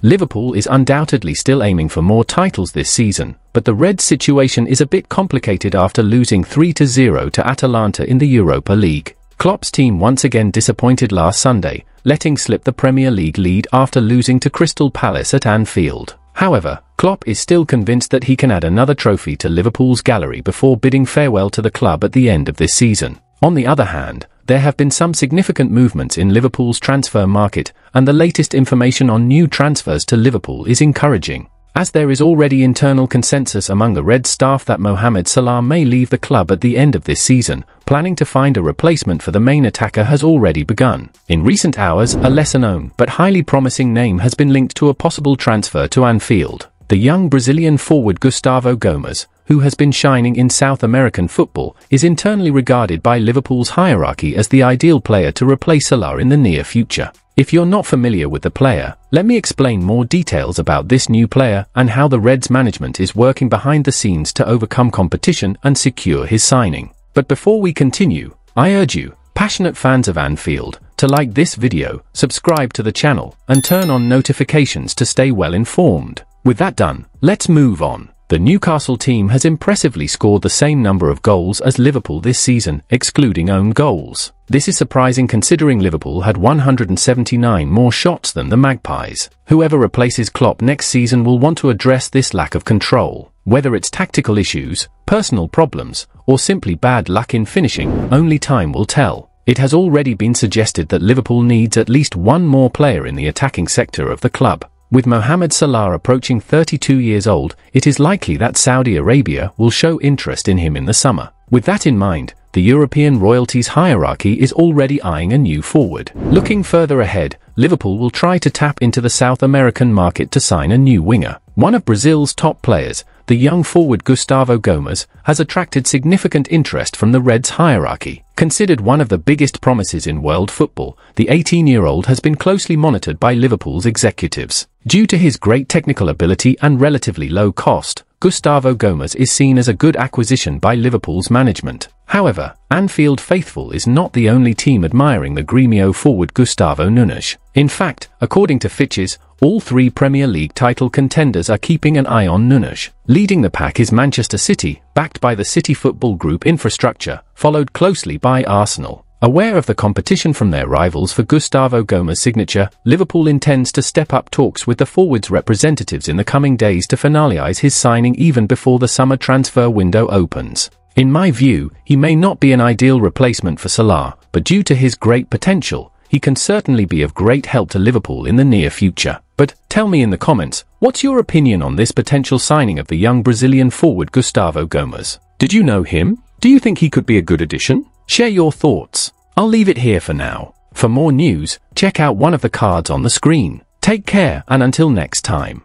Liverpool is undoubtedly still aiming for more titles this season, but the Reds' situation is a bit complicated after losing 3-0 to Atalanta in the Europa League. Klopp's team once again disappointed last Sunday, letting slip the Premier League lead after losing to Crystal Palace at Anfield. However, Klopp is still convinced that he can add another trophy to Liverpool's gallery before bidding farewell to the club at the end of this season. On the other hand, there have been some significant movements in Liverpool's transfer market, and the latest information on new transfers to Liverpool is encouraging, as there is already internal consensus among the Reds staff that Mohamed Salah may leave the club at the end of this season. Planning to find a replacement for the main attacker has already begun. In recent hours, a lesser-known but highly promising name has been linked to a possible transfer to Anfield. The young Brazilian forward Gustavo Gomes, who has been shining in South American football, is internally regarded by Liverpool's hierarchy as the ideal player to replace Salah in the near future. If you're not familiar with the player, let me explain more details about this new player and how the Reds management is working behind the scenes to overcome competition and secure his signing. But before we continue, I urge you, passionate fans of Anfield, to like this video, subscribe to the channel, and turn on notifications to stay well informed. With that done, let's move on. The Newcastle team has impressively scored the same number of goals as Liverpool this season, excluding own goals. This is surprising considering Liverpool had 179 more shots than the Magpies. Whoever replaces Klopp next season will want to address this lack of control. Whether it's tactical issues, personal problems, or simply bad luck in finishing, only time will tell. It has already been suggested that Liverpool needs at least one more player in the attacking sector of the club. With Mohamed Salah approaching 32 years old, it is likely that Saudi Arabia will show interest in him in the summer. With that in mind, the European royalties hierarchy is already eyeing a new forward. Looking further ahead, Liverpool will try to tap into the South American market to sign a new winger. One of Brazil's top players, the young forward Gustavo Gomes, has attracted significant interest from the Reds hierarchy. Considered one of the biggest promises in world football, the 18-year-old has been closely monitored by Liverpool's executives. Due to his great technical ability and relatively low cost, Gustavo Gomes is seen as a good acquisition by Liverpool's management. However, Anfield faithful is not the only team admiring the Gremio forward Gustavo Nunes. In fact, according to Fitches, all three Premier League title contenders are keeping an eye on Nunes. Leading the pack is Manchester City, backed by the City Football Group infrastructure, followed closely by Arsenal. Aware of the competition from their rivals for Gustavo Gomes' signature, Liverpool intends to step up talks with the forward's representatives in the coming days to finalise his signing even before the summer transfer window opens. In my view, he may not be an ideal replacement for Salah, but due to his great potential, he can certainly be of great help to Liverpool in the near future. But tell me in the comments, what's your opinion on this potential signing of the young Brazilian forward Gustavo Gomes? Did you know him? Do you think he could be a good addition? Share your thoughts. I'll leave it here for now. For more news, check out one of the cards on the screen. Take care, and until next time.